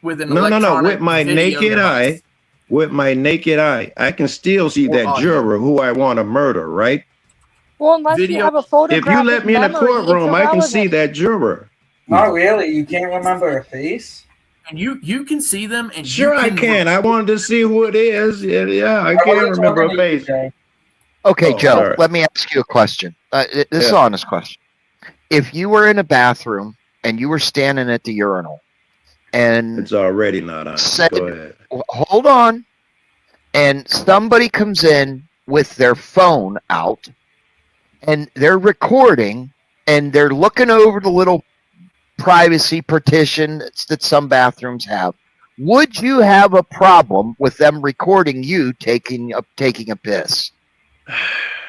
with an No. electronic With my video naked device. eye, I can still see Or that audio. juror who I want to murder, right? Well, unless you Video- have a If photographic you let me in the memory, it's courtroom, I can see irrelevant. that juror. Not really. You can't remember a face. And you can see them, and Sure, you I can. I wanted to see who it is. Yeah, I can't wasn't remember a talking to you, face. Jay. Okay, Oh, Joe, sorry. let me ask you a question. This is an Yeah. honest question. If you were in a bathroom and you were standing at the urinal and It's already not on. Said- Go ahead. hold on, and somebody comes in with their phone out and they're recording and they're looking over the little privacy partition that some bathrooms have, would you have a problem with them recording you taking a piss?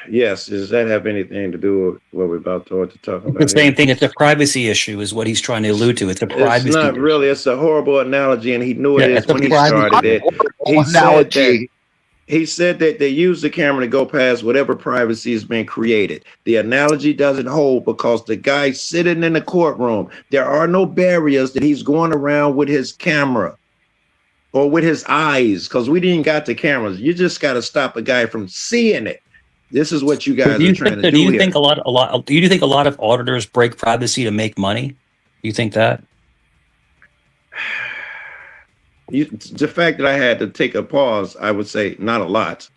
Yes. Does that have anything to do with what we're about to talk about? The same here? thing. It's a privacy issue, is what he's trying to allude to. It's a privacy. It's not issue. really. It's a horrible analogy, and he knew it Yeah, is it's a when he privacy started it. He said Analogy. that he said that they use the camera to go past whatever privacy has been created. The analogy doesn't hold because the guy sitting in the courtroom, there are no barriers that he's going around with his camera or with his eyes, because we didn't got the cameras. You just got to stop a guy from seeing it. This is what you guys Do you are trying think to that? do Do you here. think a lot? Do you think a lot of auditors break privacy to make money? Do you think that? The fact that I had to take a pause, I would say not a lot.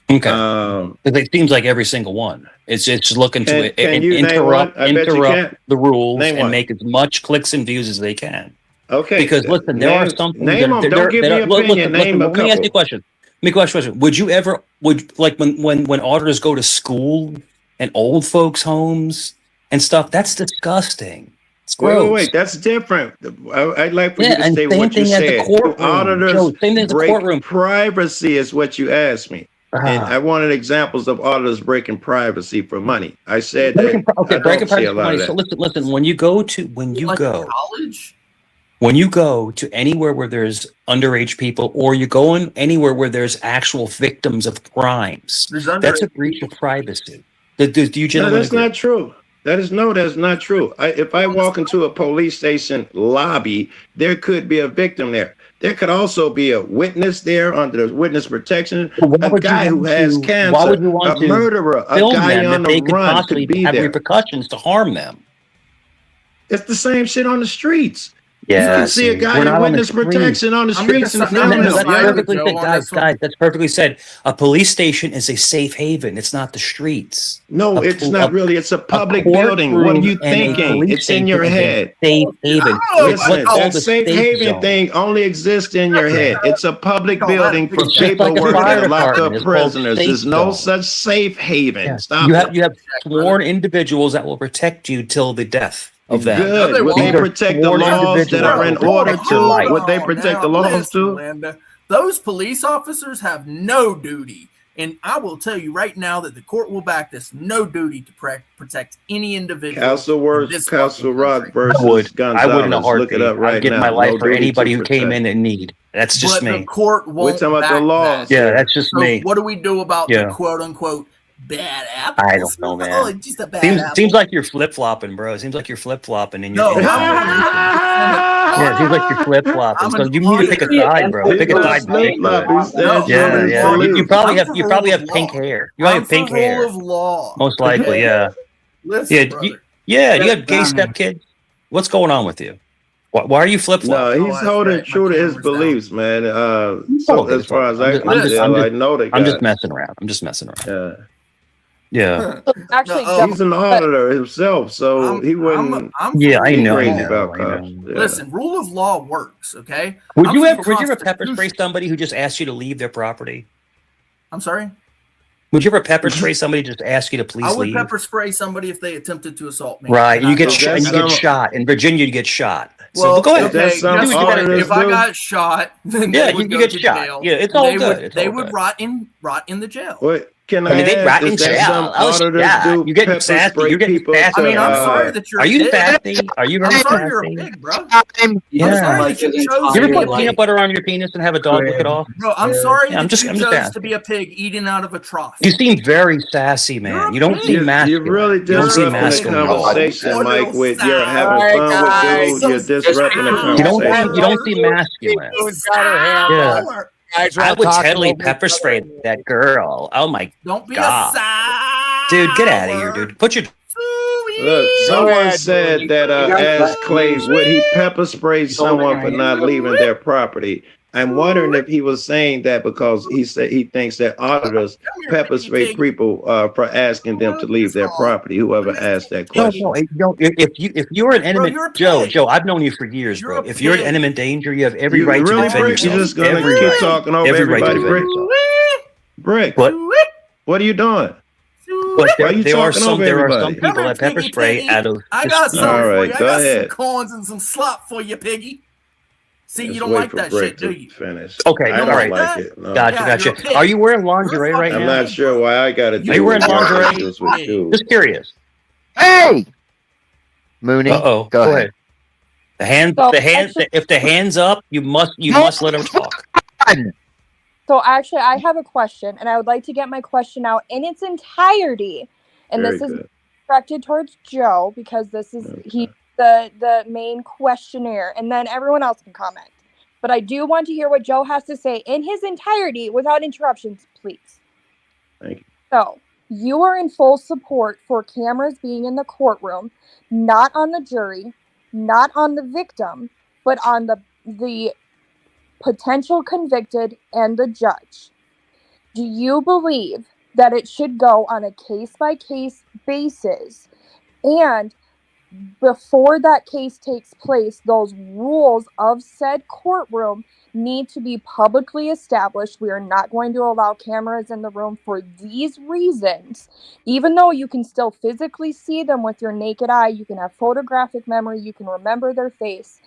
Okay. 'Cause Um, it seems like every single one. It's looking to Can you name one? I bet you interrupt can't. the rules Name and one. make as much clicks and views as they can. Okay. Because listen, there are some things Name them. Don't give me an opinion. Name a Let me ask you a couple. question. Let me ask you a question. Would you ever like when auditors go to school and old folks' homes and stuff? That's disgusting. It's gross. Wait. That's different. I'd like for you Yeah, to and say same what you thing at the said. courtroom. Auditors Joe, same thing at the break courtroom. privacy is what you asked me. And Ah. I wanted examples of auditors breaking privacy for money. I said Breaking, that I breaking don't see a privacy lot of money. So that. listen. When you go to anywhere where there's underage people, or you go in anywhere where there's actual victims of crimes, There's that's a underage breach of privacy. Do you No, gentlemen that's agree? not true. That's not true. If I walk into a police station lobby, there could be a victim there. There could also be a witness there under the witness protection, Well, why a would you guy who want has to- cancer, why would you want a to murderer, a Film guy them on that the they could run possibly could be have there. repercussions to harm them. It's the same shit on the streets. You Yeah, can see a guy we're not in on the witness street. protection on the I'm streets gonna and say- No, I'm filming gonna that's them. say- Yeah. perfectly Joe, said, on guys. this one. That's perfectly said. A police station is a safe haven. It's not the streets. No, A it's pol- not a- really. It's a A public building. What are courtroom you and a thinking? police It's in your station is a head. Safe haven. Oh, It's Listen, what's called that a safe haven zone. thing only exists in your head. It's a public Call that building for It's just like a paperwork fire and lock department. up It's called prisoners. safe There's no zone. such safe haven. Yeah. Stop You it. have sworn individuals that will protect you till the death of them. Good. No, they Would they won't. protect the Sworn laws that are in individuals order that will protect your to? life. Would they protect the laws too? Linda, those police officers have no duty. And I will tell you right now that the court will back this: no duty to protect any individual. in this Castle fucking Rock country. versus I would in a Gonzalez. heartbeat. Look it up right I'd give now. my life No for duty anybody to who came protect. in in need. That's just But the me. court We're won't talking about back the laws. that. Yeah, that's just So me. what do we do about Yeah. the quote unquote bad apple? I don't know, man. Oh, it's just a bad Seems apple. like you're flip flopping, bro. Seems like you're flip flopping in your. No, in your- I'm yeah, it seems like you're flip flopping. I'm So an you need to pick a auditor. side, bro. Pick a He's side. not flip-flop. He's No. that's what Yeah, he's yeah. You believing. probably I'm have for you probably rule have of pink law. hair. You probably I'm have pink for rule hair. of law. Most likely, yeah. Listen, Yeah, brother. yeah. You got gay stepkids. What's going on with you? Why are you flip No, flopping? he's that's holding right. true My to his camera's down. beliefs, man. all So good. as far as I'm I just- can I'm just- tell, I'm just- I know the guy. I'm just messing around. I'm just messing around. Yeah. Actually, No, Jeff, He's an auditor himself, so I'm- he wouldn't I'm for Yeah, I rule of know. I crazy law. know. about I cops. know. Yeah. Listen, rule of law works, okay? Would I'm you for ever the would you ever pepper spray Constitution. somebody who just asked you to leave their property? I'm sorry? Would you ever pepper spray somebody who just ask you to please I would leave? pepper spray somebody if they attempted to assault me. Right, And you get I- shot. And you get shot in Virginia. You get shot. Well, So go ahead. okay, That's some guess what? auditors if I do. got shot, then Yeah, they would you go get to shot. jail. Yeah, it's all they good. Would, It's they all would good. rot in the jail. Wait, Can I mean, they ask, rat is in that jail. some Oh, auditors yeah. do You're getting pepper sassy. spray You're getting people sassy. to, I mean, I'm sorry that you're Are a you pig. sassy? Are you very I'm sorry you're a sassy? pig, bro. I'm I'm Yeah. sorry Like that you his chose You to ever be a put peanut pig. butter on your penis and have a dog lick it off? Bro, I'm sorry Yeah, I'm that just you chose to asking. be a pig eating out of a trough. You seem very sassy, You're man. a You don't pig. seem You're masculine. really You don't seem disrupting the masculine. conversation, Oh, Mike. With you're sound. having Alright, fun with guys. dudes, you're disrupting the You don't conversation. seem, you don't seem masculine. Who's got her hand Yeah. up? Guys are I all would talking totally over each pepper other. spray that girl. Oh my Don't be God. a sour. dude, get out of here, dude. Put your Look, Go someone ahead. said that asked Clay, would he pepper spray someone for not leaving their property? I'm wondering if he was saying that because he said he thinks that auditors pepper spray people for asking them to leave their property. Whoever asked that question. no. If you're an Bro, enemy, you're a Joe, pig. I've known you for years, You're bro. a If you're in pig. imminent danger, you have every You right to really, defend Brick? yourself. You're just gonna Every keep right. talking over Every right to everybody, defend Brick? yourself. Brick, What? what are you doing? But Why you there are talking some over there are everybody? some people that pepper Piggy, spray piggy. out of I got just- something All for right, you. I go got ahead. some corns and some slop for you, piggy. See, Let's you don't wait like for that Brick shit, do to you? finish. Okay, I all don't right. like it. No. Gotcha, Yeah, you're a gotcha. pig. Are you wearing lingerie right I'm now? not sure why I got to Are you do wearing with lingerie? this with you. Just curious. Hey, Mooney. Uh-oh. Go ahead. If the hands up, you must let them talk. So actually, I have a question, and I would like to get my question out in its entirety. And Very this is good. directed towards Joe because this is Okay. he's the main questionnaire, and then everyone else can comment. But I do want to hear what Joe has to say in his entirety without interruptions, please. Thank you. So you are in full support for cameras being in the courtroom, not on the jury, not on the victim, but on the potential convicted and the judge. Do you believe that it should go on a case-by-case basis, and before that case takes place, those rules of said courtroom need to be publicly established? We are not going to allow cameras in the room for these reasons. Even though you can still physically see them with your naked eye, you can have photographic memory, you can remember their face.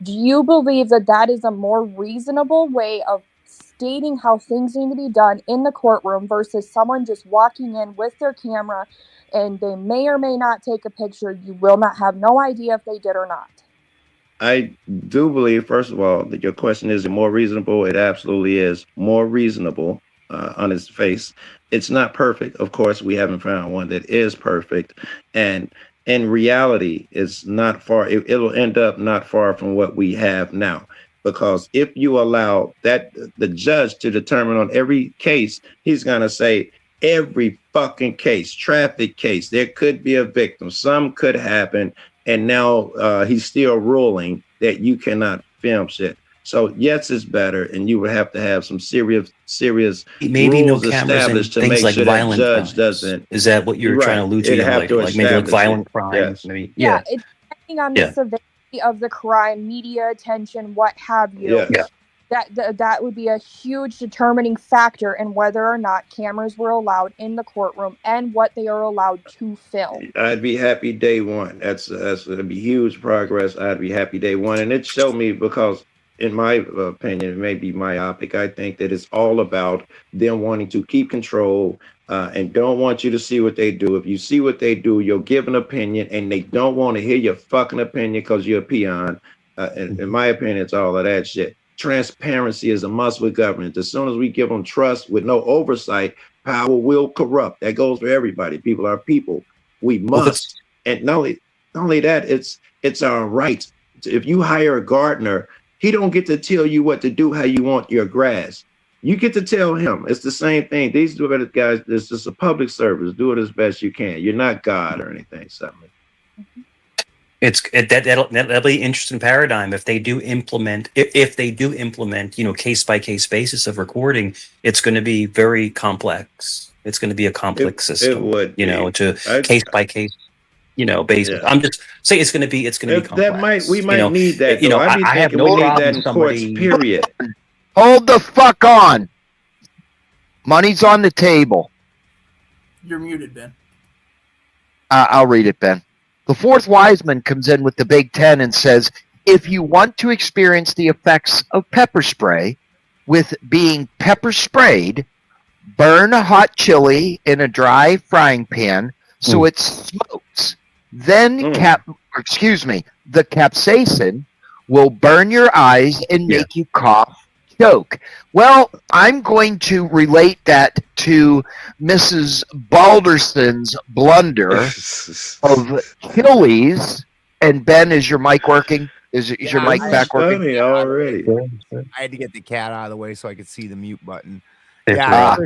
Do you believe that that is a more reasonable way of stating how things need to be done in the courtroom versus someone just walking in with their camera and they may or may not take a picture? You will not have no idea if they did or not. I do believe, first of all, that your question is more reasonable. It absolutely is more reasonable on its face. It's not perfect. Of course, we haven't found one that is perfect. And in reality, it's not far. It'll end up not far from what we have now. Because if you allow that the judge to determine on every case, he's going to say every fucking case, traffic case, there could be a victim. Some could happen. And now he's still ruling that you cannot film shit. So yes, it's better, and you would have to have some serious Maybe no rules cameras and established to things make like sure that violent judge crimes. doesn't. Is that what you're Right. trying to allude to? It'd Yeah, have like, to like maybe like establish violent it. crimes. Yes. Maybe. Yeah, it's depending on Yeah. the severity of the crime, media attention, what have you. Yes. Yeah. That would be a huge determining factor in whether or not cameras were allowed in the courtroom and what they are allowed to film. I'd be happy day one. That'd be huge progress. I'd be happy day one, and it showed me because, in my opinion, it may be myopic. I think that it's all about them wanting to keep control and don't want you to see what they do. If you see what they do, you'll give an opinion, and they don't want to hear your fucking opinion because you're a peon. In my opinion, it's all of that shit. Transparency is a must with government. As soon as we give them trust with no oversight, power will corrupt. That goes for everybody. People are people. We must. And not only that, it's our right. If you hire a gardener, he don't get to tell you what to do, how you want your grass. You get to tell him. It's the same thing. These guys, it's just a public service. Do it as best you can. You're not God or anything. Something. That'll be an interesting paradigm if they do implement case by case basis of recording. It's going to be very complex. It's going to be a complex system. It would, to case by case, basis. Yeah. I'm just saying it's going to be complex. We might need that. You know, I'd be I have thinking no we need problem that in courts. somebody- Period. Hold the fuck on. Money's on the table. You're muted, Ben. I'll read it, Ben. The fourth wise man comes in with the Big Ten and says, if you want to experience the effects of pepper spray with being pepper sprayed, burn a hot chili in a dry frying pan so it smokes. Then the capsaicin will burn your eyes and make you cough, choke. Well, I'm going to relate that to Mrs. Balderson's blunder of chilies. And Ben, is your mic working? Is your mic back working? Funny already. I had to get the cat out of the way so I could see the mute button. Yeah.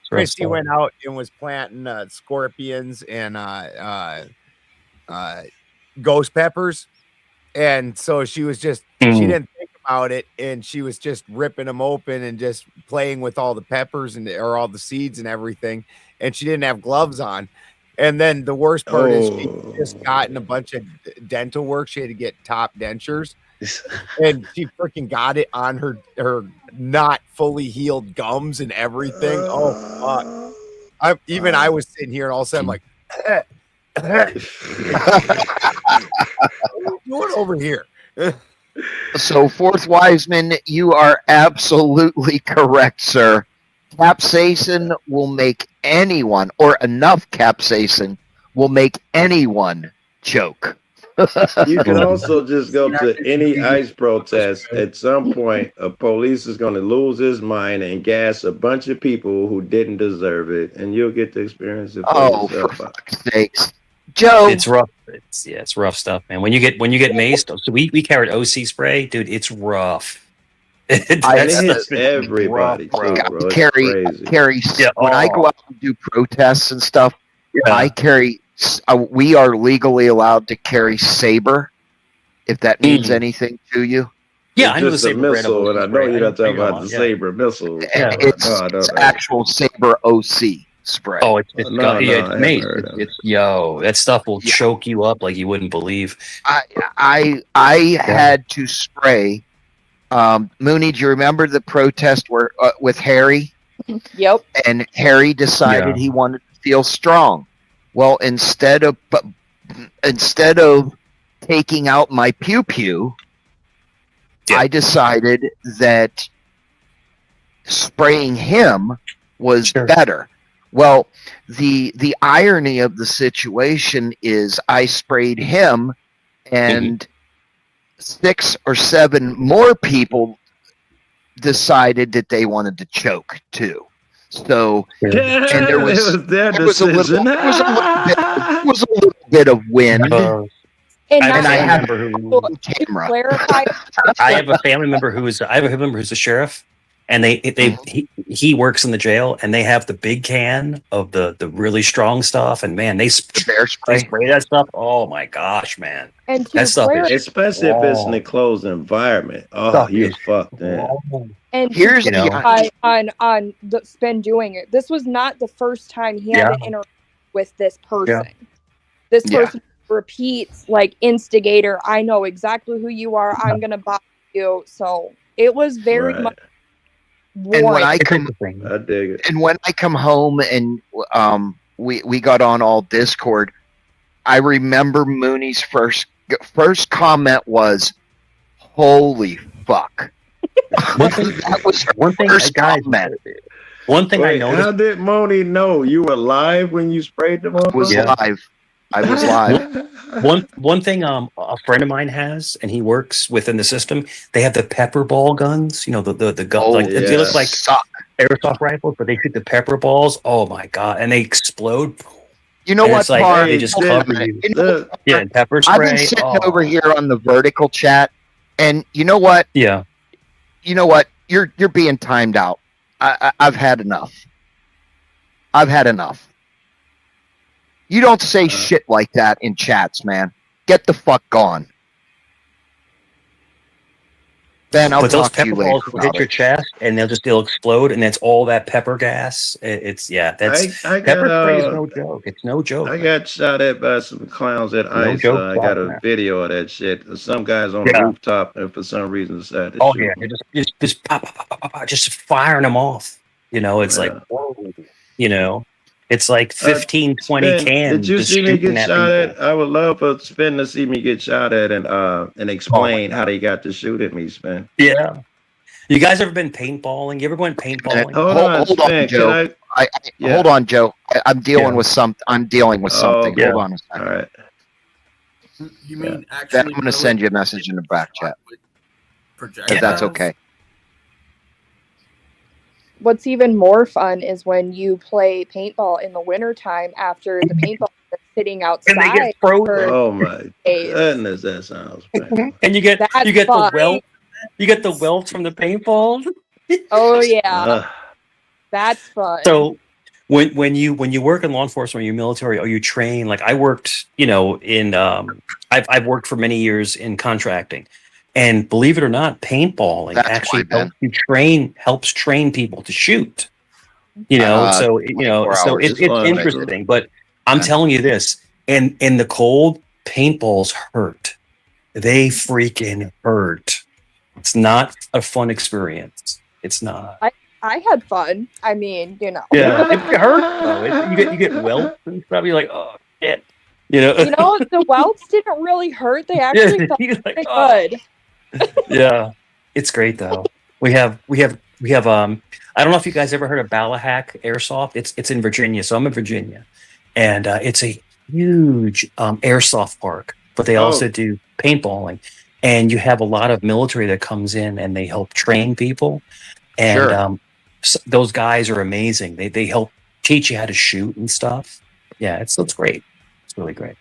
Christy went out and was planting scorpions and ghost peppers, and so she was just she didn't think about it, and she was just ripping them open and just playing with all the peppers or all the seeds and everything, and she didn't have gloves on. And then the worst part is she just gotten a bunch of dental work. She had to get top dentures, and she freaking got it on her not fully healed gums and everything. Oh fuck! I was sitting here and all of a sudden I'm like, what are you doing over here? So, Fourth Wiseman, you are absolutely correct, sir. Capsaicin will make anyone, or enough capsaicin will make anyone choke. You can also just go to any ICE protest. At some point, a police is going to lose his mind and gas a bunch of people who didn't deserve it, and you'll get to experience it for yourself. For fuck's sakes. Joe, it's rough. It's rough stuff, man. When you get maced, so we carried OC spray, dude. It's rough. It hits everybody too, bro. Carry. When I go out and do protests and stuff, I carry. We are legally allowed to carry Saber, if that means anything to you. Yeah, I know the Saber missile, and I know you're not talking about the Saber missile. Yeah. It's actual Saber OC spray. Oh, it's mace. That stuff will choke you up like you wouldn't believe. I had to spray. Mooney, do you remember the protest where with Harry? Yep. And Harry decided he wanted to feel strong. Well, instead of taking out my pew, I decided that spraying him was better. Well, the irony of the situation is I sprayed him, and 6 or 7 more people decided that they wanted to choke too. So, and there was a little bit of wind. And I have a family member who's a sheriff, and he works in the jail, and they have the big can of the really strong stuff, and man, they spray that stuff. Oh my gosh, man! And that stuff is, especially if it's in a closed environment. Oh, you're fucked. And here's on the Spin doing it. This was not the first time he had an interaction with this person. Yeah. This person repeats like instigator. I know exactly who you are. I'm gonna bother you. So it was very much. And when I come, I dig it. And when I come home and we got on all Discord, I remember Mooney's first comment was, "Holy fuck." One thing I noticed. How did Mooney know you were live when you sprayed them up? I was live. One thing a friend of mine has, and he works within the system. They have the pepper ball guns. You know the gun. They look like airsoft rifles, but they shoot the pepper balls. Oh my god! And they explode. You know what? They just cover you. And pepper spray. I've been sitting over here on the vertical chat, and you know what? Yeah. You know what? You're being timed out. I've had enough. You don't say shit like that in chats, man. Get the fuck gone. Ben, I'll talk to you later. Those pepper balls will hit your chest, and they'll explode, and that's all that pepper gas. Pepper spray is no joke. It's no joke. I got shot at by some clowns at ICE. I got a video of that shit. Some guys on the rooftop, and for some reason decided to shoot. They're just pop, just firing them off. You know, it's like, whoa, you know. It's like 15, 20 cans. Did you see me get shot at? I would love for Spin to see me get shot at and explain how they got to shoot at me, Spin. Yeah. You guys ever been paintballing? You ever went paintballing? Hold on, Joe. Can I? Yeah. Hold on, Joe. I'm dealing with something. Hold on a second. All right. You mean actually? Then I'm going to send you a message in the back chat. If that's okay. What's even more fun is when you play paintball in the wintertime after the paintball is sitting outside. And they get frozen. Oh my goodness, that sounds bad. And you get That's the fun. welt. You get the welts from the paintballs. Oh yeah, that's fun. So when you work in law enforcement, or you're military, or you train, like I worked, in I've worked for many years in contracting, and believe it or not, paintballing actually helps train people to shoot. So it's interesting. But I'm telling you this, in the cold, paintballs hurt. They freaking hurt. It's not a fun experience. It's not. I had fun. I mean, Yeah, it hurt though. You get welts and stuff. You're like, oh shit. The welts didn't really hurt. They actually felt pretty good. Yeah, it's great though. We have. I don't know if you guys ever heard of Ballahack Airsoft. It's in Virginia, so I'm in Virginia, and it's a huge airsoft park. But they also do paintballing, and you have a lot of military that comes in and they help train people, and those guys are amazing. They help teach you how to shoot and stuff. Yeah, it's great. It's really great.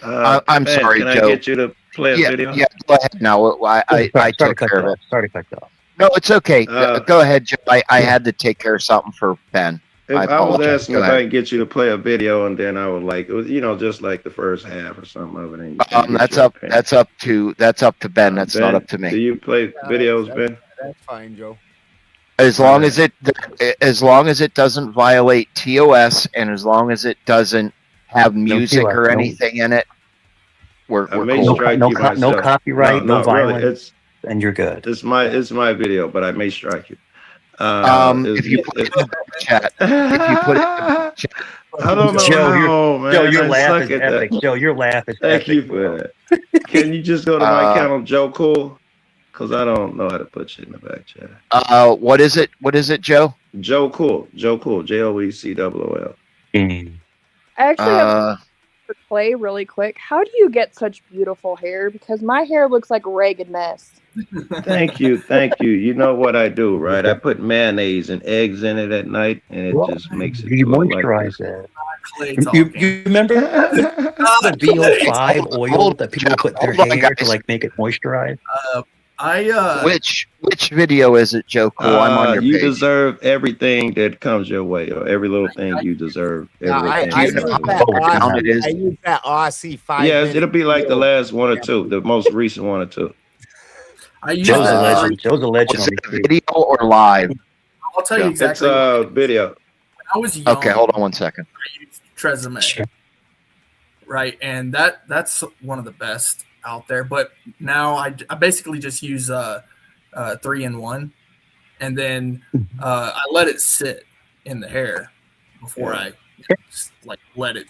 I'm sorry, Can Joe. I get you to play a video? Yeah, go ahead. No, I took care of it. Sorry to cut that off. No, it's okay. Go ahead, Joe. I had to take care of something for Ben. I was asking if I can get you to play a video, and then I would just like the first half or something of it. That's up to Ben. That's Ben, not up to me. Do you play videos, Ben? That's fine, Joe. As long as it doesn't violate TOS, and as long as it doesn't have music or anything in it, we're cool. No copyright, no violence, and you're good. It's my video, but I may strike you. If you put it in the chat, I don't know. Joe, your laugh is epic. Joe, your laugh is epic. Thank you for that. Can you just go to my channel, Joe Cool? Because I don't know how to put shit in the back chat. What is it, Joe? Joe Cool. JoeCool. I actually have to play really quick. How do you get such beautiful hair? Because my hair looks like a ragged mess. Thank you. You know what I do, right? I put mayonnaise and eggs in it at night, and it just makes it. You moisturize it. You remember the VO5 oil that people put their hair to make it moisturize? Which video is it, Joe Cool? I'm on your you page. Deserve everything that comes your way, or every little thing you deserve. I use that Aussie 5. Yeah, it'll be like the last one or two, the most recent one or two. Joe's a legend. Joe's a legend. Was it video or live? I'll tell you exactly. It's video. When I was young, okay, hold on one second. I used Tresemme, right, and that's one of the best out there. But now I basically just use 3-in-1, and then I let it sit in the hair before I let it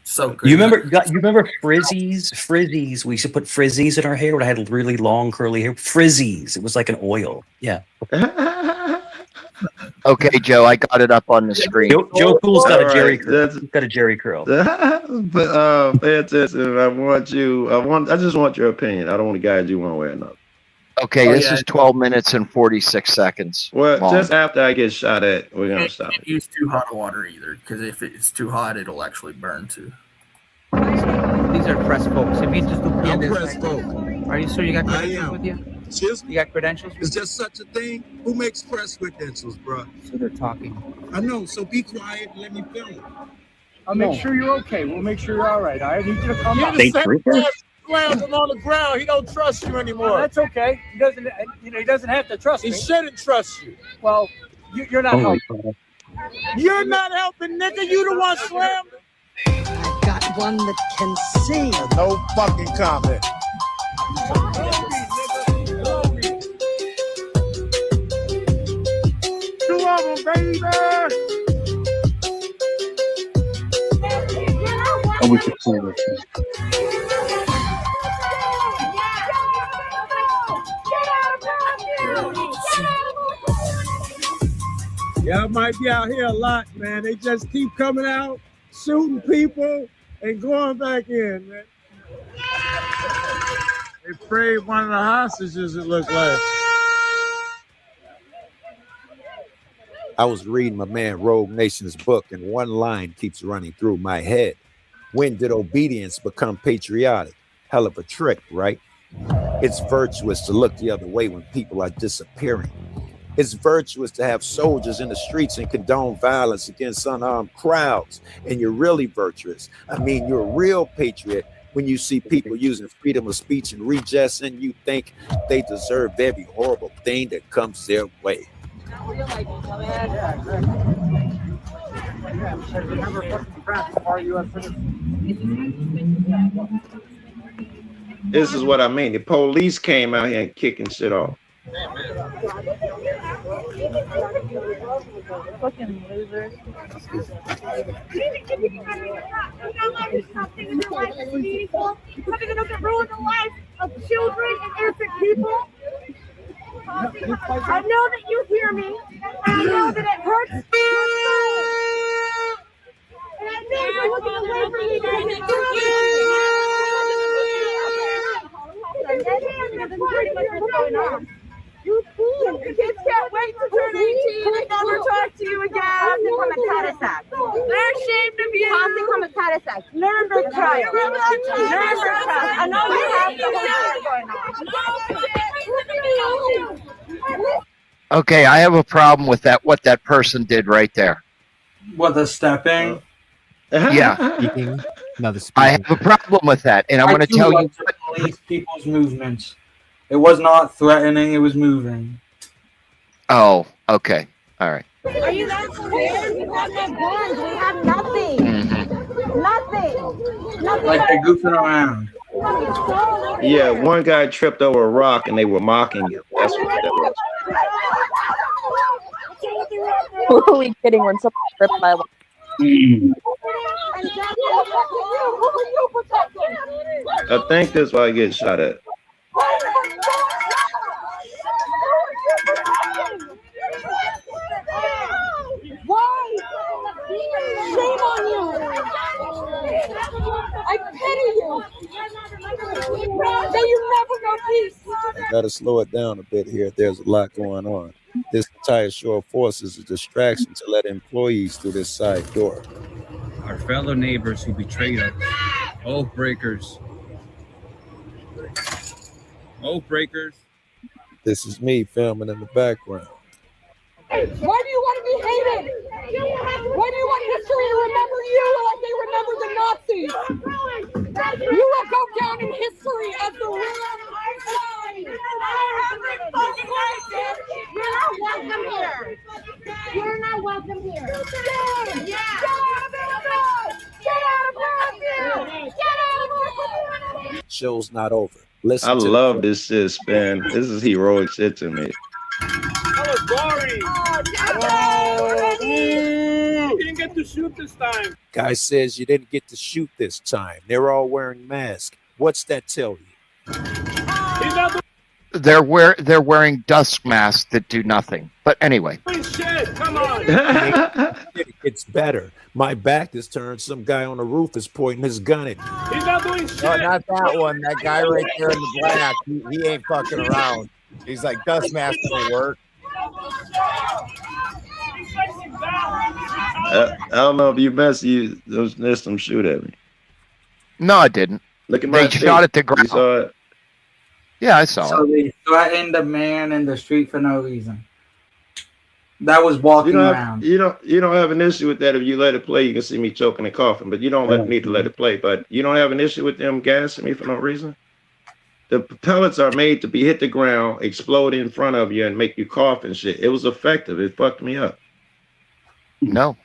soak. You remember frizzies? Frizzies. We used to put frizzies in our hair when I had really long curly hair. Frizzies. It was like an oil. Yeah. Okay, Joe, I got it up on the screen. Joe Cool's got a Jerry curl. He's got a Jerry curl. But pay attention. I just want your opinion. I don't want to guide you one way or another. Okay, this is 12 minutes and 46 seconds. Well, just after I get shot at, we're gonna stop. Can't use too hot water either, because if it's too hot, it'll actually burn too. These are press folks. If you just look at this, are you sure you got credentials with you? You got credentials? Is there such a thing? Who makes press credentials, bro? So they're talking. I know. So be quiet and let me film. I'll make sure you're okay. We'll make sure you're all right. I need you to come out. Slams him on the ground. He don't trust you anymore. No, that's okay. He doesn't. He doesn't have to trust me. He shouldn't trust you. Well, you're not helping. You're not helping, nigga. You the one slammed. I've got one that can see. No fucking comment. Two of them, baby. Oh, we could play this. Y'all might be out here a lot, man. They just keep coming out, shooting people, and going back in, man. They freed one of the hostages, it looked like. I was reading my man Rogue Nation's book, and one line keeps running through my head. When did obedience become patriotic? Hell of a trick, right? It's virtuous to look the other way when people are disappearing. It's virtuous to have soldiers in the streets and condone violence against unarmed crowds. And you're really virtuous. I mean, you're a real patriot when you see people using freedom of speech and redress, and you think they deserve every horrible thing that comes their way. This is what I mean. The police came out here and kicking shit off. Fucking loser. Something that can ruin the lives of children and innocent people. I know that you hear me. I know that it hurts. And I know you're looking away from me. You kids can't wait to turn 18 and never talk to you again. They're ashamed of you. Nuremberg trial. Nuremberg trial. I know you have the going on. Okay, I have a problem with that. What that person did right there. What, the stepping? Yeah. Speaking. No, the I have a problem with that, and I'm going to tell you. Police people's movements. It was not threatening. It was moving. Oh, okay. All right. Are you that scared? We have no guns. We have nothing. Nothing. Like they're goofing around. Yeah, one guy tripped over a rock and they were mocking him. That's what that was. Who are we kidding when someone tripped by I think that's why I get shot at. Why? Shame on you. I pity you. May you never know peace. Gotta slow it down a bit here. There's a lot going on. This entire show of force is a distraction to let employees through this side door. Our fellow neighbors who betrayed us, oath breakers. Oath breakers. This is me filming in the background. Why do you want to be hated? Why do you want history to remember you like they remember the Nazis? You will go down in history as the real side. You're not welcome here. You're not welcome here. Get out of here! Show's not over. Listen. I love this shit, Span. This is heroic shit to me. That was boring. You didn't get to shoot this time. Guy says you didn't get to shoot this time. They're all wearing masks. What's that tell you? They're wearing dust masks that do nothing. But anyway. Shit, come on. It's better. My back is turned. Some guy on the roof is pointing his gun at me. He's not doing shit. No, not that one. That guy right there in the black. He ain't fucking around. He's like, dust mask will work. I don't know if you messed. There's some shoot at me. No, I didn't. Look at my They shot at the ground. You saw it? Yeah, I saw So it. they threatened a man in the street for no reason. That was walking around. You don't have an issue with that if you let it play. You can see me choking and coughing, but you don't need to let it play. But you don't have an issue with them gassing me for no reason. The pellets are made to be hit the ground, explode in front of you, and make you cough and shit. It was effective. It fucked me up. No.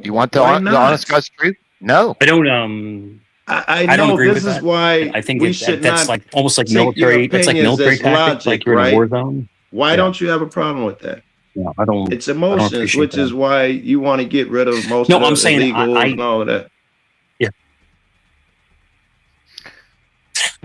You want the Why not? honest God's truth? No. I don't. I don't know agree this with is that. why I think we that's should not like almost like take your military. That's like opinions military as tactics, logic, like you're in right? a war zone. Why Yeah. don't you have a problem with that? No, I don't. It's I don't emotions, appreciate which that. is why you want to get rid of most No, of the I'm saying illegals I- and all of that. Yeah.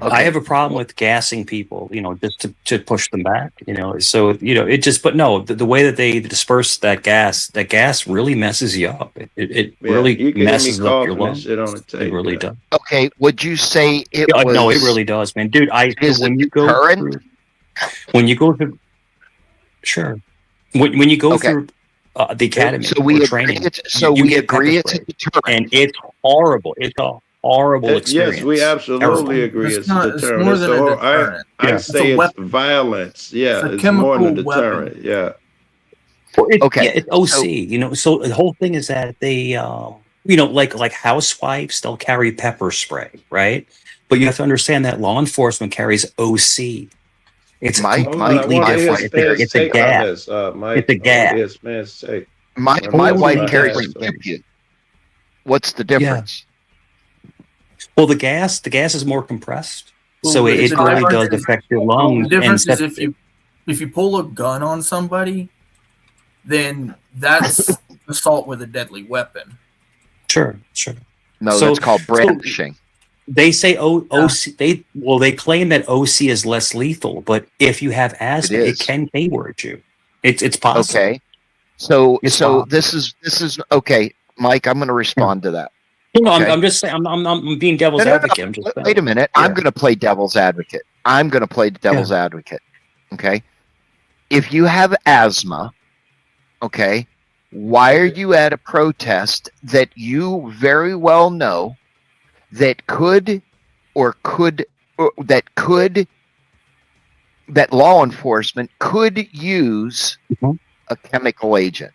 I have a problem with gassing people, just to push them back, so, it just, but no, the way that they disperse that gas really messes you up. It really you can messes hear me up your coughing and lungs. shit on the tape. It really does. Okay, would you say it was? No, it really does, man. Dude, when you go through, sure. When you go through the academy, so we training, agree it's a deterrent, and it's horrible. It's a horrible experience. Yes, we absolutely agree. It's a deterrent. More than a deterrent. I say it's violence. Yeah, it's more than a deterrent. Weapon. Yeah. It's OC. So the whole thing is that they, like housewives, they'll carry pepper spray, right? But you have to understand that law enforcement carries OC. It's completely different. It's a gas. It's a gas. My wife carries Impute. What's the difference? Well, the gas is more compressed, so it really does affect your lungs. The difference is if you pull a gun on somebody, then that's assault with a deadly weapon. Sure. No, that's called brandishing. They say OC. They claim that OC is less lethal, but if you have asthma, it can K-word you. It's possible. Okay. So this is okay, Mike. I'm going to respond to that. No, okay? I'm just saying. I'm being devil's advocate. I'm just saying. Wait a minute. Yeah. I'm going to play devil's advocate. Advocate. Okay. If you have asthma, okay, why are you at a protest that you very well know that law enforcement could use a chemical agent?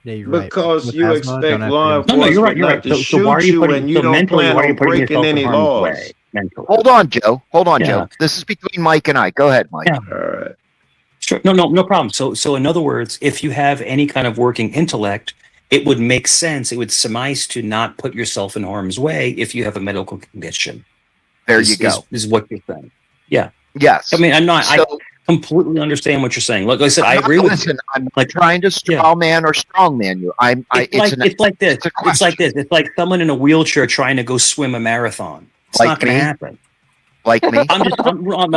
Yeah, because you expect law enforcement not to shoot you and you don't plan on breaking any laws. Hold on, Joe. Joe. This is between Mike and I. Go ahead, Mike. Yeah. All right. Sure. No problem. So in other words, if you have any kind of working intellect, it would make sense. It would suffice to not put yourself in harm's way if you have a medical condition. There you go. Is what you're saying. Yeah. Yes. I mean, I completely understand what you're saying. Like I said, I agree with you. I'm like trying to straw man or strong man you. It's like this. It's like someone in a wheelchair trying to go swim a marathon. It's not going to happen. Like me. I'm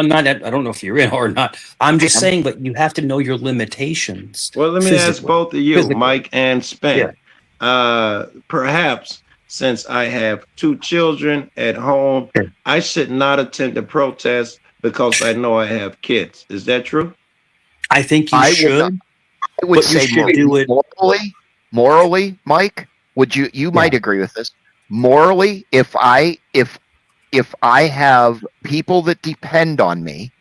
not. I don't know if you're in or not. I'm just saying, but you have to know your limitations. Well, let me ask both of you, Mike and Spen. Yeah. Perhaps since I have 2 children at home, I should not attend a protest because I know I have kids. Is that true? I think you should. I would say morally, Mike. Would you might agree with this? Morally, if I have people that depend on me,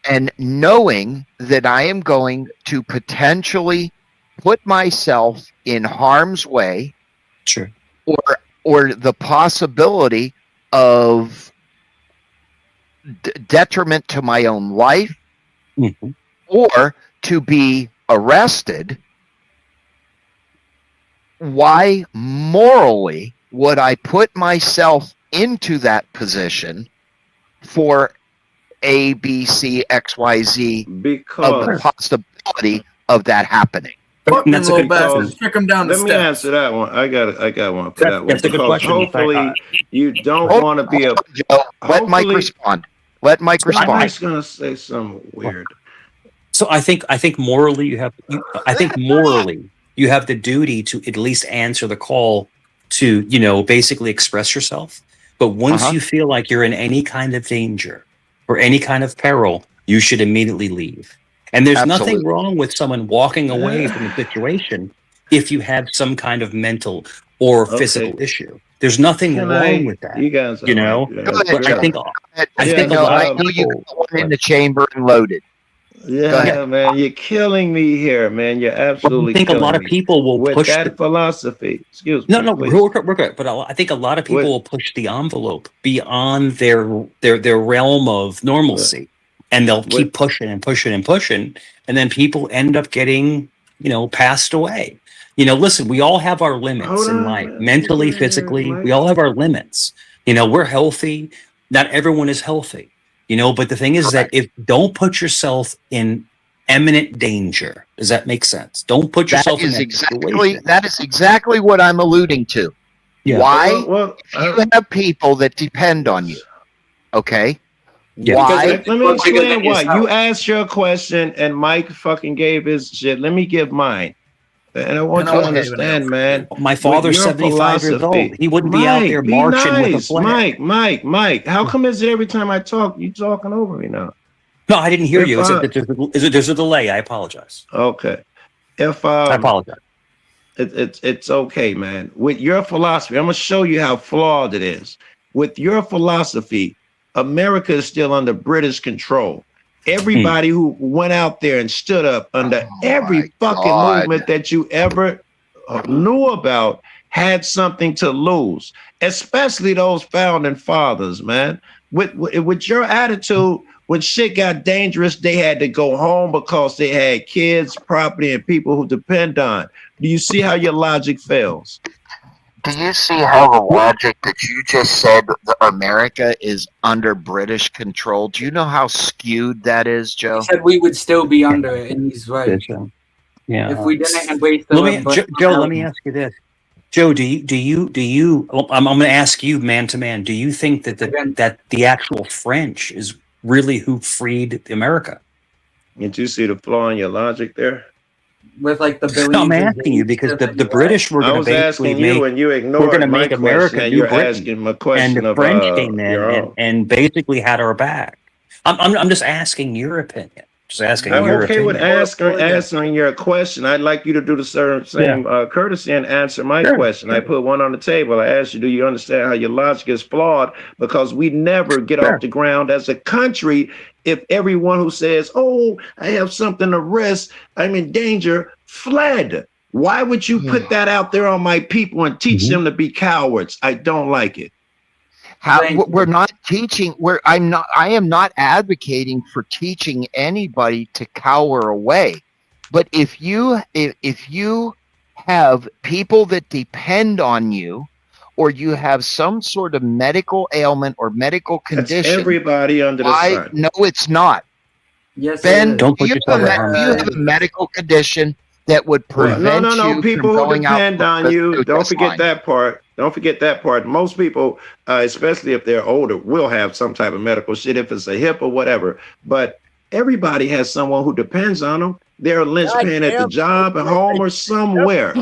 and knowing that I am going to potentially put myself in harm's way, sure, or the possibility of detriment to my own life, or to be arrested, why morally would I put myself into that position for A, B, C, X, Y, Z of the possibility of that happening? That's a good question. Kick them down the steps. Let me answer that one. I got one for that one. That's a good question. Hopefully, you don't want to be a. Let Mike respond. Mike's gonna say something weird. So I think morally you have the duty to at least answer the call to basically express yourself. But once you feel like you're in any kind of danger or any kind of peril, you should immediately leave. And there's nothing wrong with someone walking away from the situation if you have some kind of mental or physical issue. There's nothing wrong with that. You guys, but I think a lot of people are in the chamber and loaded. Yeah, man, you're killing me here, man. You're absolutely. I think a lot of people will push that philosophy. Excuse me. No, we're good. But I think a lot of people will push the envelope beyond their realm of normalcy, and they'll keep pushing and pushing and pushing, and then people end up getting passed away. Listen, we all have our limits in life, mentally, physically. We all have our limits. We're healthy. Not everyone is healthy. But the thing is that don't put yourself in imminent danger. Does that make sense? Don't put yourself in that situation. That is exactly what I'm alluding to. Yeah. Why? If you have people that depend on you, Okay. Yeah, Why? Let me explain why. You asked your question and Mike fucking gave his shit. Let me give mine. And I want you to understand, man. My father's with your 75 years old. philosophy- He wouldn't be out there be marching with a nice. flag. Mike. How come is it every time I talk, you talking over me now? No, I didn't hear If you. There's a delay. I apologize. Okay. If I apologize. It's okay, man. With your philosophy, I'm gonna show you how flawed it is. With your philosophy, America is still under British control. Everybody who went out there and stood up under every fucking movement that you ever knew about had something to lose, especially those founding fathers, man. With your attitude, when shit got dangerous, they had to go home because they had kids, property, and people who depend on. Do you see how your logic fails? Do you see how the logic that you just said that America is under British control? Do you know how skewed that is, Joe? He said we would still be under it, and he's right. Yeah. If we didn't embrace the Joe, let me ask you this. Joe, do you? Well, I'm going to ask you, man to man. Do you think that the actual French is really who freed America? Did you see the flaw in your logic there? With like the billions. I'm asking you because the British were going to basically make. And you ignored we're going to my make America question, new you're Britain. asking my question And the of, French came your in own. and basically had our back. I'm just asking your opinion. Just asking I'm your okay opinion. with answering your question. I'd like you to do the same courtesy and answer my question. I put one on the table. I asked you, do you understand how your logic is flawed? Because we never get off the ground as a country if everyone who says, oh, I have something to risk, I'm in danger, fled. Why would you put that out there on my people and teach them to be cowards? I don't like it. We're not teaching. I am not advocating for teaching anybody to cower away. But if you have people that depend on you, or you have some sort of medical ailment or medical condition, that's everybody under the sun. No, it's not. Yes, Ben, don't put you yourself at harm's have a medical condition that would prevent no. People from who going depend out on you. Don't forget line. that part. Don't forget that part. Most people, especially if they're older, will have some type of medical shit if it's a hip or whatever. But everybody has someone who depends on them. They're a linchpin at the job, at home, or somewhere.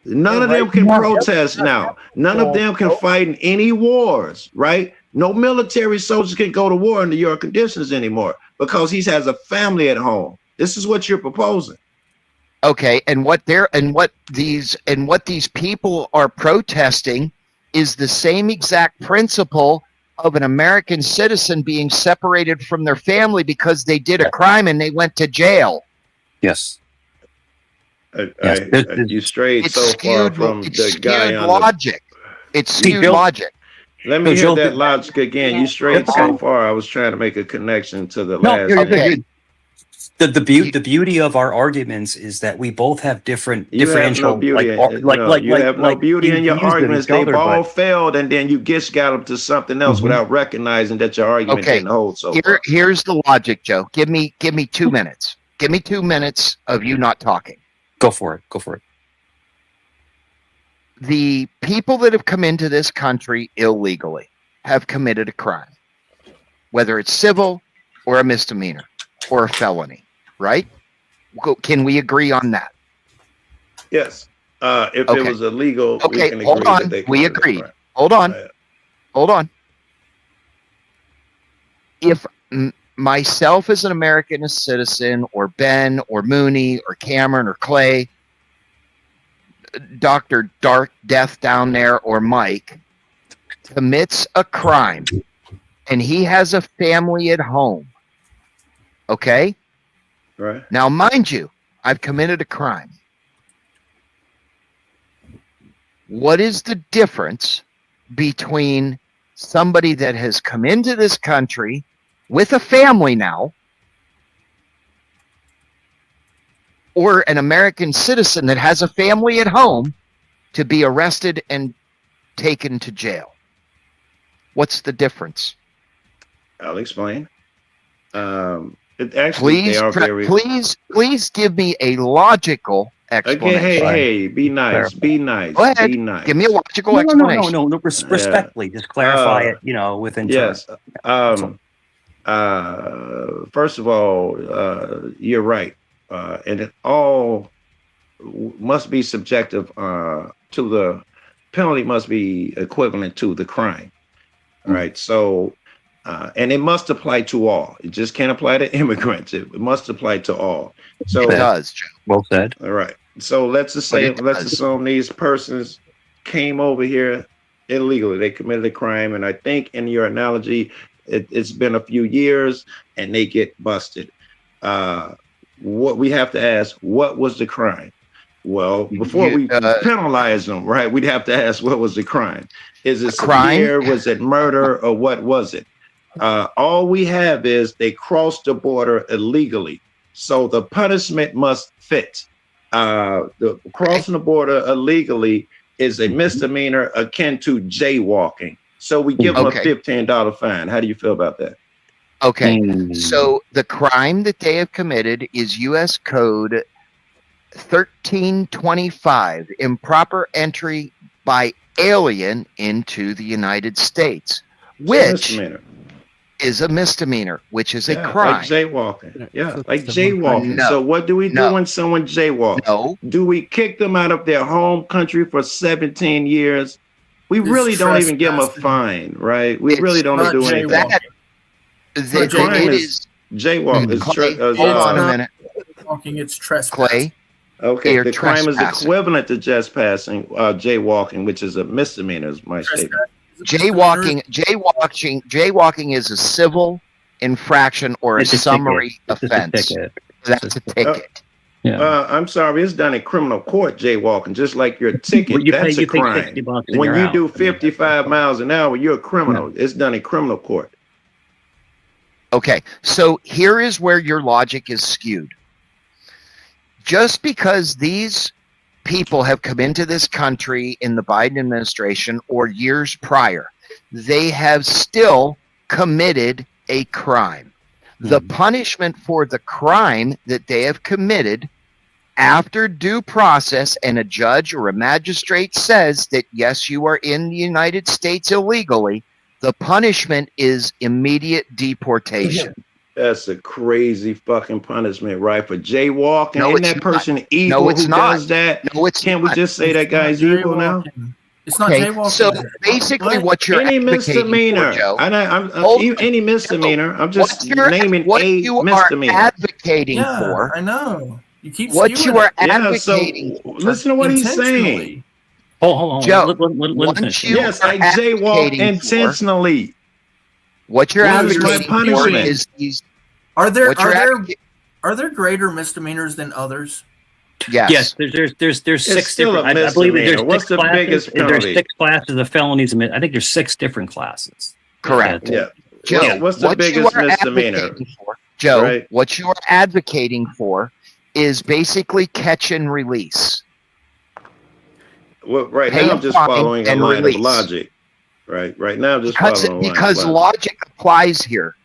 None of them can protest now. None of them can fight in any wars, right? No military soldiers can go to war under your conditions anymore because he has a family at home. This is what you're proposing. Okay, and what these people are protesting is the same exact principle of an American citizen being separated from their family because they did a crime and they went to jail. Yes. You strayed so far from the guy on logic. It's skewed logic. Let me hear that logic again. You strayed so far. I was trying to make a connection to the last. Okay. The beauty of our arguments is that we both have different differential. You have no beauty in your arguments. They've all failed, and then you gallop to something else without recognizing that your argument didn't hold. So here's the logic, Joe. Give me 2 minutes. Give me 2 minutes of you not talking. Go for it. The people that have come into this country illegally have committed a crime, whether it's civil or a misdemeanor or a felony, right? Can we agree on that? Yes. If it was illegal, okay, we can agree hold on. That We agreed. Hold on. If myself as an American citizen, or Ben, or Mooney, or Cameron, or Clay, Dr. Dark Death down there, or Mike, commits a crime, and he has a family at home, okay? Right. Now, mind you, I've committed a crime. What is the difference between somebody that has come into this country with a family now, or an American citizen that has a family at home to be arrested and taken to jail? What's the difference? I'll explain. It actually, please give me a logical explanation. Hey, be nice. Be nice. Go ahead. Be nice. Give me a logical explanation. No. Respectfully, just clarify it. Within yes. First of all, you're right, and it all must be subjective to the penalty must be equivalent to the crime. All right. So, and it must apply to all. It just can't apply to immigrants. It must apply to all. So it does, Joe. Well said. All right. So let's assume these persons came over here illegally. They committed a crime, and I think in your analogy, it's been a few years, and they get busted. What we have to ask: what was the crime? Well, before we penalize them, right? We'd have to ask, what was the crime? Is it severe? Was it murder, or what was it? All we have is they crossed the border illegally, so the punishment must fit. The crossing the border illegally is a misdemeanor akin to jaywalking. So we give them a $15 fine. How do you feel about that? Okay, so the crime that they have committed is U.S. Code 1325, improper entry by alien into the United States, which is a misdemeanor, which is a crime. Like jaywalking. Yeah, like jaywalking. So what do we do when someone jaywalks? Do we kick them out of their home country for 17 years? We really don't even give them a fine, right? We really don't do anything. Jaywalking. Hold on a minute. It's trespass. Clay. Okay, the crime is equivalent to trespassing, jaywalking, which is a misdemeanor, is my statement. Jaywalking is a civil infraction or a summary offense. That's a ticket. I'm sorry, it's done in criminal court, jaywalking, just like your ticket. That's a crime. When you do 55 miles an hour, you're a criminal. It's done in criminal court. Okay, so here is where your logic is skewed. Just because these people have come into this country in the Biden administration or years prior, they have still committed a crime. The punishment for the crime that they have committed, after due process and a judge or a magistrate says that, yes, you are in the United States illegally, the punishment is immediate deportation. That's a crazy fucking punishment, right? For jaywalking. No, Isn't that person evil who does that? No, it's Can't we just say that guy's evil now? It's not jaywalking. So basically, what you're any misdemeanor, for, Joe, any misdemeanor. I'm just naming what a you misdemeanor. are advocating for. I know. You keep what you are advocating. Listen to what he's saying. Hold on, Joe. Yes, I jaywalk intentionally. What you're advocating for is these. Are there greater misdemeanors than others? Yes. There's 6 different. I believe there's 6 classes. There's 6 classes of felonies. I think there's 6 different classes. Correct. Yeah. Joe, what's the biggest misdemeanor? Joe, right? What you are advocating for is basically catch and release. Well, right now I'm just following a line of logic. Right now I'm just following because logic applies here.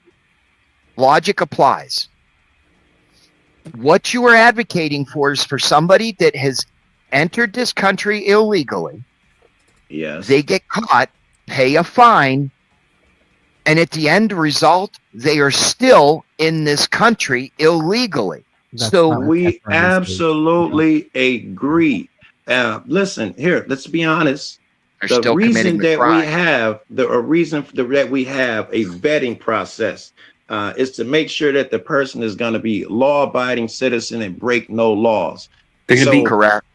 Logic applies. What you are advocating for is for somebody that has entered this country illegally. Yes. They get caught, pay a fine, and at the end result, they are still in this country illegally. So we absolutely agree. Listen, here, let's be honest. The reason that we have a vetting process is to make sure that the person is going to be law-abiding citizen and break no laws. They're going to be correct.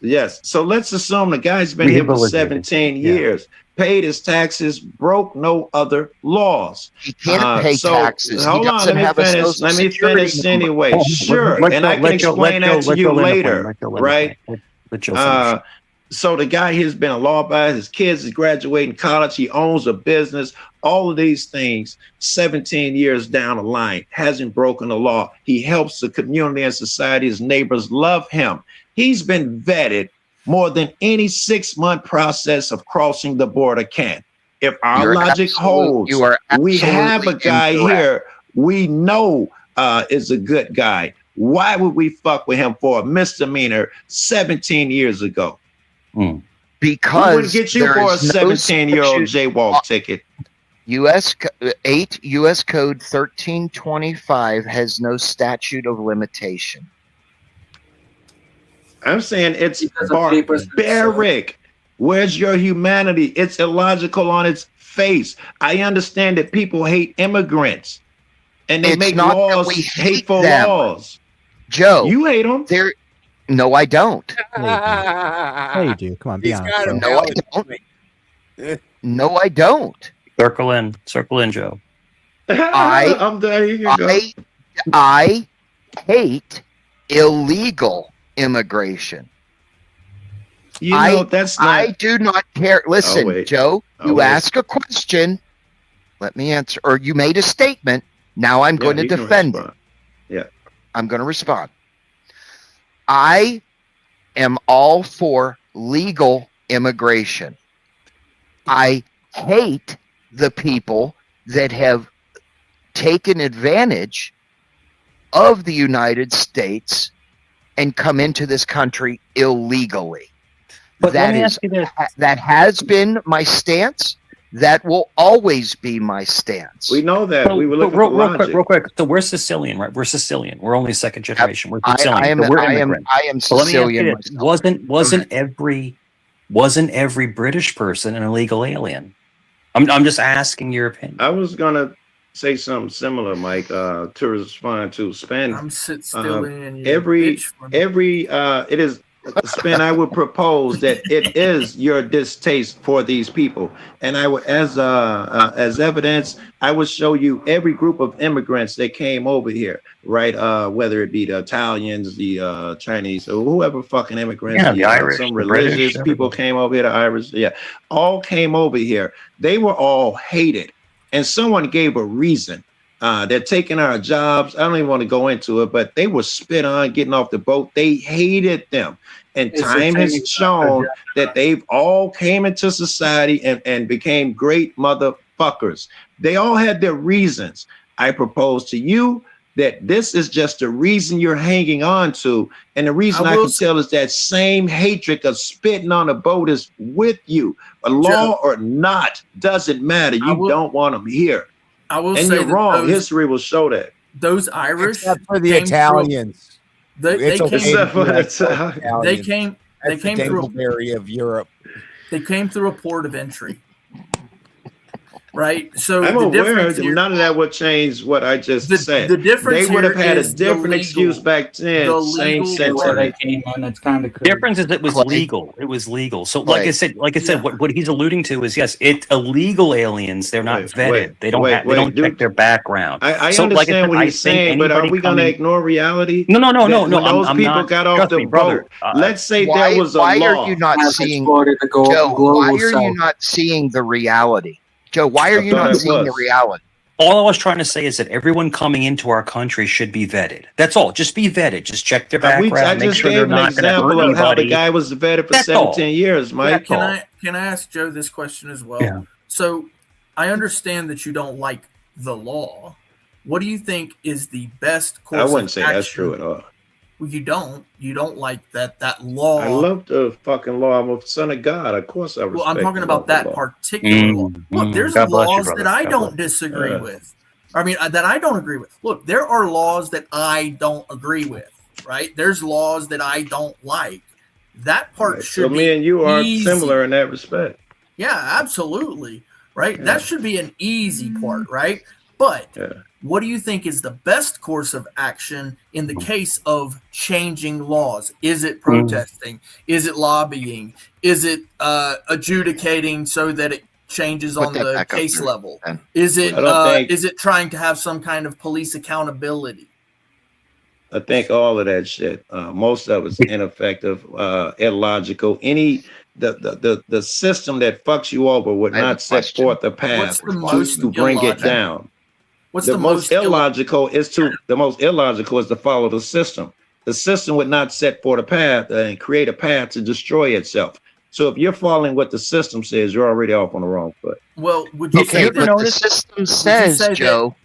Yes. So let's assume the guy's been here for 17 years, paid his taxes, broke no other laws. He can't pay taxes. Hold on, let me finish anyway. Sure, and I can explain that to you later, right? So the guy has been a law-abiding, his kids is graduating college, he owns a business, all of these things, 17 years down the line, hasn't broken the law. He helps the community and society, his neighbors love him. He's been vetted more than any 6-month process of crossing the border can. If our logic holds, we have a guy here we know is a good guy. Why would we fuck with him for a misdemeanor 17 years ago? Because we wouldn't get you for a 17-year-old jaywalk ticket. 8 U.S. Code 1325 has no statute of limitation. I'm saying it's barbaric. Where's your humanity? It's illogical on its face. I understand that people hate immigrants and they make laws, hateful laws. Joe, you hate them? No, I don't. Yeah, you do. Come on, be honest. Bro. No, I don't. No, I don't. Circle in, Joe. I'm there. You go. I hate illegal immigration. You know, that's not. I do not care. Listen, Joe, you ask a question. Let me answer. Or you made a statement. Now I'm going to defend it. Yeah. I'm going to respond. I am all for legal immigration. I hate the people that have taken advantage of the United States and come into this country illegally. But let me ask you this. That has been my stance. That will always be my stance. We know that. We were looking real quick. So we're Sicilian, right? We're Sicilian. We're only second generation. We're Sicilian. I am Sicilian. Wasn't every British person an illegal alien? I'm just asking your opinion. I was gonna say something similar, Mike, to respond to Spin. I'm Sicilian. It is. Spin, I would propose that it is your distaste for these people, and I would, as evidence, I would show you every group of immigrants that came over here, right? Whether it be the Italians, the Chinese, or whoever fucking immigrants, the Irish, some religious British, people came over here, the Irish, all came over here. They were all hated, and someone gave a reason. They're taking our jobs. I don't even want to go into it, but they were spit on getting off the boat. They hated them. And time has shown that they've all came into society and became great motherfuckers. They all had their reasons. I propose to you that this is just the reason you're hanging on to. And the reason I can tell is that same hatred of spitting on a boat is with you. A law or not, doesn't matter. You don't want them here. I will and say you're wrong. History will show that. Those Irish, except for the Italians, they came through Dingleberry of Europe. They came through a port of entry, right? So I'm aware that none of that would change what I just said. The difference they would have had a different excuse back then. Same century. It's kind of crazy. Difference is it was legal. It was legal. So, like I said, what he's alluding to is yes, it's illegal aliens. They're not vetted. They don't check their background. I understand what he's saying, but are we going to ignore reality? No. Those people got off the boat. Let's say there was a law. Why are you not seeing? Joe, why are you not seeing the reality? Joe, why are you not seeing the reality? All I was trying to say is that everyone coming into our country should be vetted. That's all. Just be vetted. Just check their background. I just gave an example of how the guy was vetted for 17 years, Mike. Can I ask Joe this question as well? Yeah. So I understand that you don't like the law. What do you think is the best course of action? I wouldn't say that's true at all. Well, you don't like that law. I love the fucking law. I'm a son of God. Of course I respect. Well, I'm talking about that particular law. Look, there's laws that I don't disagree with. I mean, that I don't agree with. Look, there are laws that I don't agree with, right? There's laws that I don't like. That part should be me and you are easy. Similar in that respect. Yeah, absolutely. Right? That should be an easy part, right? But what do you think is the best course of action in the case of changing laws? Is it protesting? Is it lobbying? Is it adjudicating so that it changes on the case level? Is it trying to have some kind of police accountability? I think all of that shit, most of it's ineffective, illogical. The system that fucks you over would not set forth a path to bring it down. The most illogical is to follow the system. The system would not set forth a path and create a path to destroy itself. So if you're following what the system says, you're already off on the wrong foot. Well, would you say what the system says, Joe?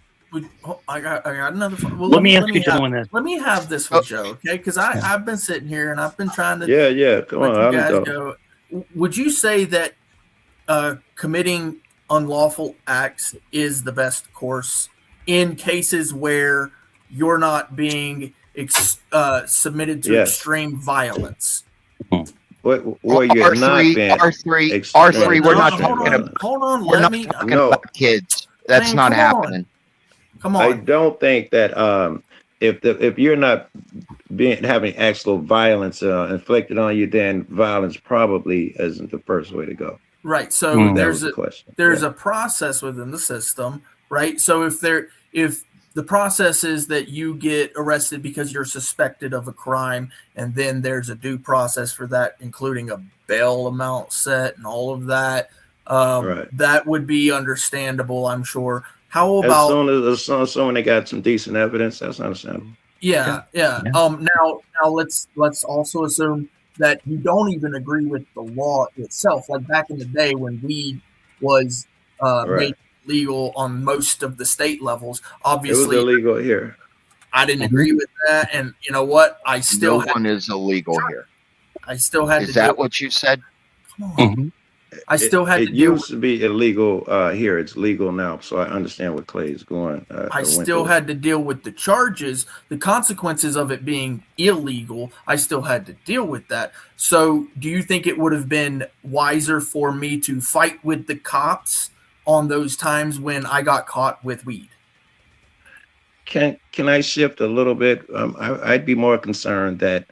I got another. Well, Let me ask you, gentlemen, this. Let me have this with Joe, okay? Because I've been sitting here and I've been trying to. Yeah. Come on, let you guys go. Would you say that committing unlawful acts is the best course in cases where you're not being submitted to extreme violence? Or you're not being R3. We're not talking about. Hold on. We're not talking about kids. That's not happening. Come on. I don't think that if you're not having actual violence inflicted on you, then violence probably isn't the first way to go. Right. So there's a a process within the system, right? So if the process is that you get arrested because you're suspected of a crime, and then there's a due process for that, including a bail amount set and all of that. That would be understandable, I'm sure. How about as soon as they got some decent evidence, that's understandable. Yeah. Now let's also assume that you don't even agree with the law itself. Like back in the day when weed was made legal on most of the state levels, obviously it was illegal here. I didn't agree with that, and you know what? I still one is illegal here. I still had. Is that what you said? Come on. I still had. It used to be illegal here. It's legal now, so I understand what Clay is going. I still had to deal with the charges, the consequences of it being illegal. I still had to deal with that. So, do you think it would have been wiser for me to fight with the cops on those times when I got caught with weed? Can I shift a little bit? I'd be more concerned that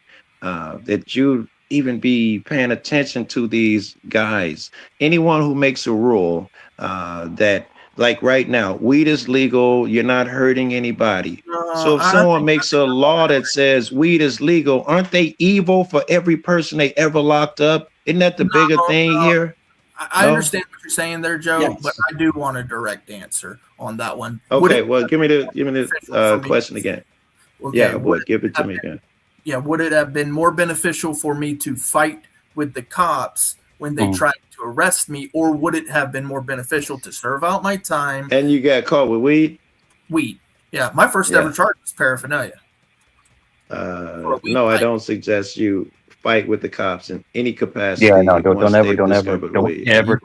you even be paying attention to these guys. Anyone who makes a rule that, like right now, weed is legal, you're not hurting anybody. So if someone makes a law that says weed is legal, aren't they evil for every person they ever locked up? Isn't that the bigger thing here? I understand what you're saying there, Joe, but I do want a direct answer on that one. Okay, well, give me the question again. Okay, give it to me again. Yeah, would it have been more beneficial for me to fight with the cops when they tried to arrest me, or would it have been more beneficial to serve out my time? And you got caught with weed? Weed. Yeah, my first ever charge was paraphernalia. No, I don't suggest you fight with the cops in any capacity. Yeah, no, don't ever talk to the police. Ever.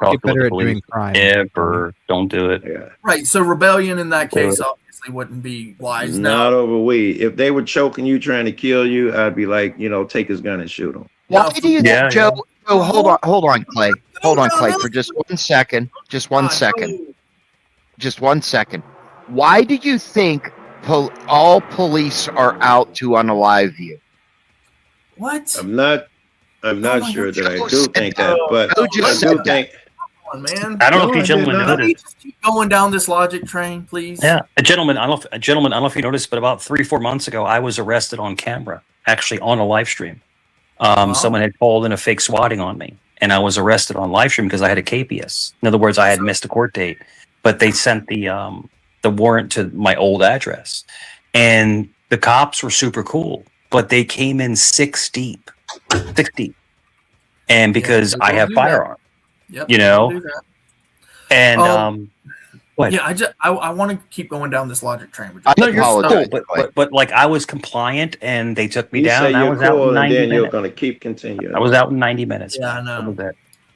Don't do it. Yeah. Right. So rebellion in that case obviously wouldn't be wise. Not over weed. If they were choking you, trying to kill you, I'd be like, take his gun and shoot him. Why do you think, Joe? Oh, hold on, Clay. Hold on, Clay, for just 1 second. Just 1 second. Just 1 second. Why do you think all police are out to unalive you? What? I'm not sure that I do think that, but I do think. I don't know if you gentlemen noticed. Just keep going down this logic train, please. Yeah, gentlemen, I don't know if you noticed, but about 3-4 months ago, I was arrested on camera, actually on a live stream. Someone had called in a fake swatting on me, and I was arrested on live stream because I had a capias. In other words, I had missed a court date, but they sent the warrant to my old address, and the cops were super cool, but they came in 6 deep, and because I have firearm. Yep, and what? Yeah, I want to keep going down this logic train. No, you're cool, but like I was compliant, and they took me down. And I was out in 90 minutes. You're going to keep continuing. I was out in 90 minutes. Yeah, I know.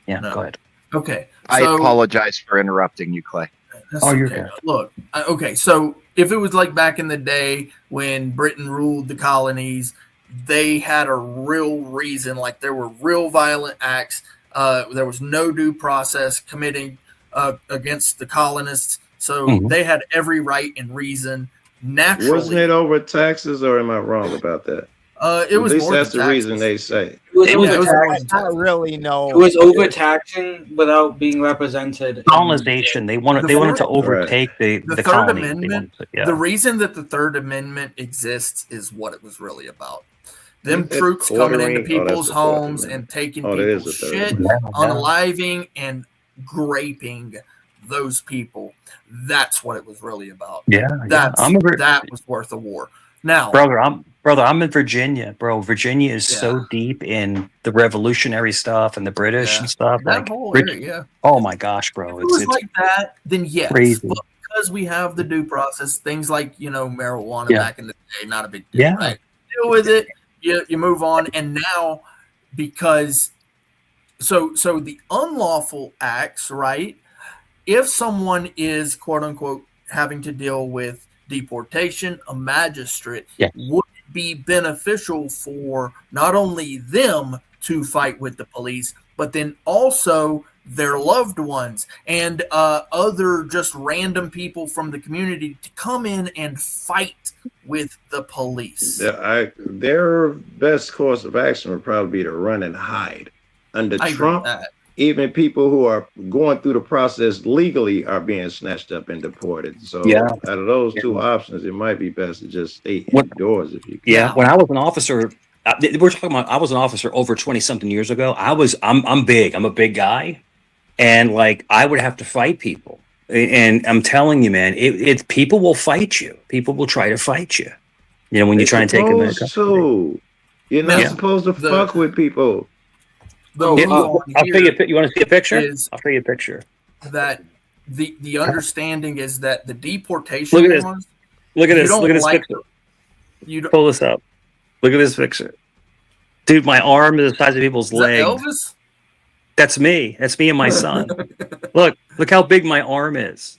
Yeah, go ahead. Okay, I apologize for interrupting you, Clay. You're good. Look, okay, so if it was like back in the day when Britain ruled the colonies, they had a real reason, like there were real violent acts. There was no due process committing against the colonists, so they had every right and reason. Naturally, wasn't it over taxes, or am I wrong about that? It was. At least more that's than the taxes. reason they say. It was not really no. It was overtaxing without being represented. Colonization. They wanted to overtake the Third colony. Amendment. The reason that the Third Amendment exists is what it was really about. Them troops coming into people's homes and taking people's shit, unaliving and graping those people. That's what it was really about. That was worth a war. Now, brother, I'm in Virginia, bro. Virginia is so deep in the revolutionary stuff and the British and stuff. That whole area, oh my gosh, bro! If it was like that, then yes. Crazy. But because we have the due process, things like marijuana back in the day, not a big deal, Yeah. right? Deal with it, you move on, and now because so the unlawful acts, right? If someone is quote unquote having to deal with deportation, a magistrate would be beneficial for not only them to fight with the police, but then also their loved ones and other just random people from the community to come in and fight with the police. Their best course of action would probably be to run and hide. Under Trump, even people who are going through the process legally are being snatched up and deported. So out of those two options, it might be best to just stay indoors if you can. Yeah, when I was an officer, we're talking about, I was an officer over 20 something years ago. I'm big. I'm a big guy. And like, I would have to fight people. And I'm telling you, man, it's people will fight you. People will try to fight you. When you try and take them in. You're not supposed to fuck with people. I'll show you. You want to see a picture? I'll show you a picture. That the understanding is that the deportation. Look at this. Look at this. Look at this picture. Pull this up. Look at this picture, dude. My arm is the size of people's legs. Elvis? That's me. That's me and my son. Look how big my arm is.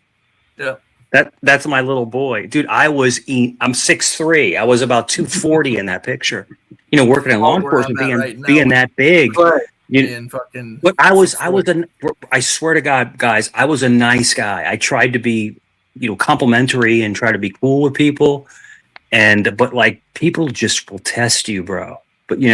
Yeah. That's my little boy, dude. I'm 6'3". I was about 240 in that picture. Working in law enforcement, being that big. But I swear to God, guys, I was a nice guy. I tried to be, complimentary and try to be cool with people. But like people just will test you, bro. But it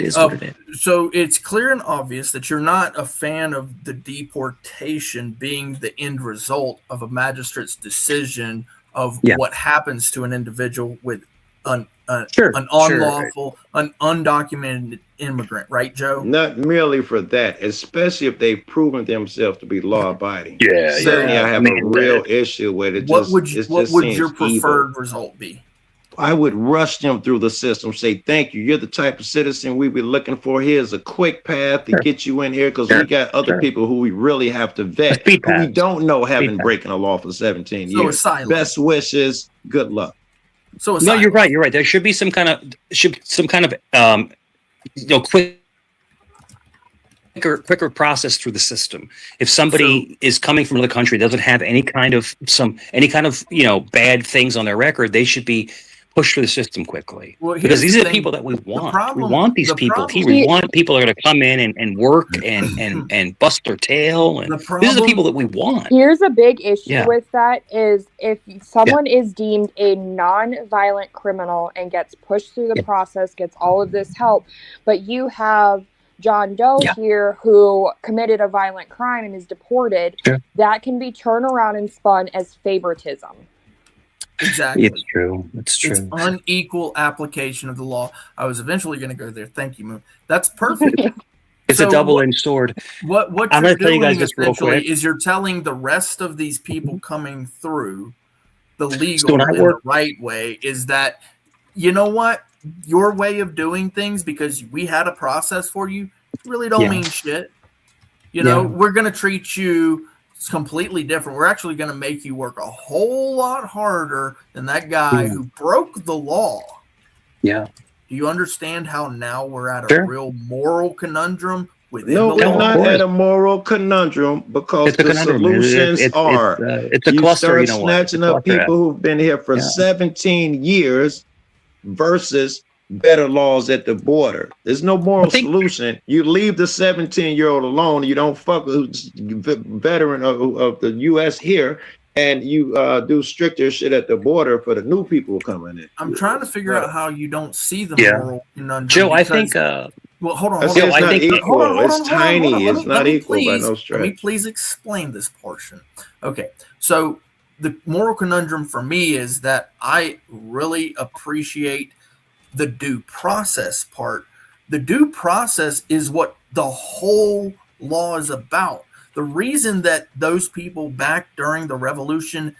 is what it is. So it's clear and obvious that you're not a fan of the deportation being the end result of a magistrate's decision of what happens to an individual with an unlawful, an undocumented immigrant, right, Joe? Not merely for that, especially if they've proven themselves to be law-abiding. Certainly, I have a real issue with it. What would your preferred result be? I would rush them through the system, say, thank you. You're the type of citizen we be looking for. Here's a quick path to get you in here because we got other people who we really have to vet, who we don't know haven't breaking a law for 17 years. Asylum. Best wishes. Good luck. So no, you're right. You're right. There should be some kind of quicker process through the system. If somebody is coming from another country, doesn't have any kind of bad things on their record, they should be pushed through the system quickly. Because these are the people that we want. We want these people here. We want people that are going to come in and work and bust their tail. And these are the people that we want. Here's a big issue with that is if someone is deemed a non-violent criminal and gets pushed through the process, gets all of this help, but you have John Doe here who committed a violent crime and is deported, that can be turned around and spun as favoritism. Exactly. It's true. It's true. It's unequal application of the law. I was eventually going to go there. Thank you, Moon. That's perfect. It's a double-edged sword. What I'm you're going to tell you doing guys just real essentially quick. is you're telling the rest of these people coming through the legal and the right way is that, you know what? Your way of doing things, because we had a process for you, really don't mean shit. We're going to treat you completely different. We're actually going to make you work a whole lot harder than that guy who broke the law. Yeah. Do you understand how now we're at a real moral conundrum within No, the we're law? not at a moral conundrum because the solutions are it's a cluster. You start snatching up people who've been here for 17 years versus better laws at the border. There's no moral solution. You leave the 17-year-old alone. You don't fuck with veteran of the U.S. here, and you do stricter shit at the border for the new people coming in. I'm trying to figure out how you don't see the moral conundrum. Joe, I think. Well, hold on. It's not equal. It's tiny. It's not equal by no stretch. Let me please explain this portion. Okay, so the moral conundrum for me is that I really appreciate the due process part. The due process is what the whole law is about. The reason that those people back during the revolution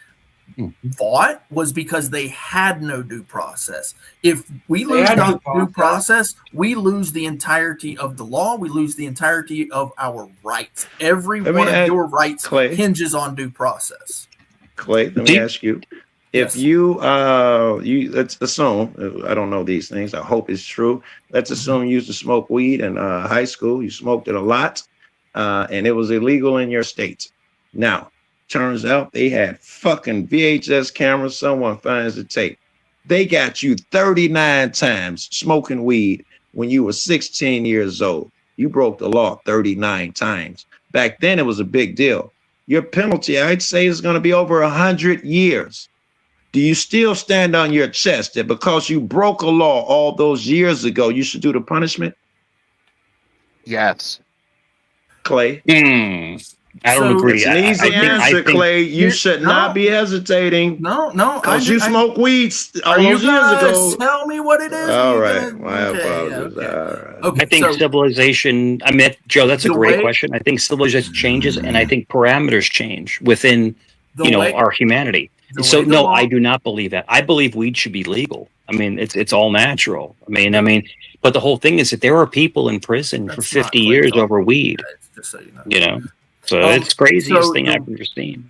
fought was because they had no due process. If we lose due process, we lose the entirety of the law. We lose the entirety of our rights. Every one of your rights hinges on due process. Clay, let me ask you. If you let's assume, I don't know these things, I hope it's true. Let's assume you used to smoke weed in high school, you smoked it a lot, and it was illegal in your state. Now, turns out they had fucking VHS cameras, someone finds the tape. They got you 39 times smoking weed when you were 16 years old. You broke the law 39 times. Back then, it was a big deal. Your penalty, I'd say, is going to be over 100 years. Do you still stand on your chest that because you broke a law all those years ago, you should do the punishment? Yes. Clay? I don't agree. It's an easy answer, Clay. You should not be hesitating. No. Because you smoked weed all those years ago. Tell me what it is. All right. My apologies. Okay. All right. I think civilization, I mean, Joe, that's a great question. I think civilization changes, and I think parameters change within, our humanity. So, no, I do not believe that. I believe weed should be legal. I mean, it's all natural. I mean, but the whole thing is that there are people in prison for 50 years over weed. Just so you know. So it's the craziest thing I've ever seen.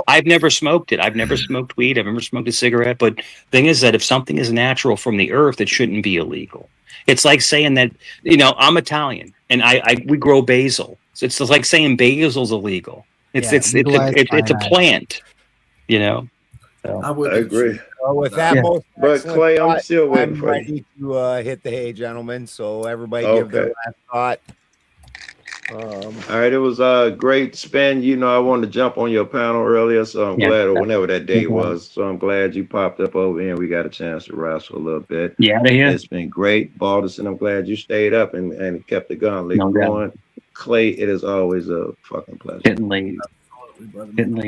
I've never smoked it. I've never smoked weed. I've never smoked a cigarette. But the thing is that if something is natural from the earth, it shouldn't be illegal. It's like saying that, I'm Italian and we grow basil. So it's like saying basil's illegal. It's a plant, So. I agree. Well, with that, but Clay, I'm still waiting for you to hit the hay, gentlemen. So everybody give their last thought. All right, it was a great spin. I wanted to jump on your panel earlier, so I'm glad, or whenever that date was. So I'm glad you popped up over here and we got a chance to wrestle a little bit. Yeah, it's been great, Balderson. I'm glad you stayed up and kept the gauntlet going. Clay, it is always a fucking pleasure. Getting late.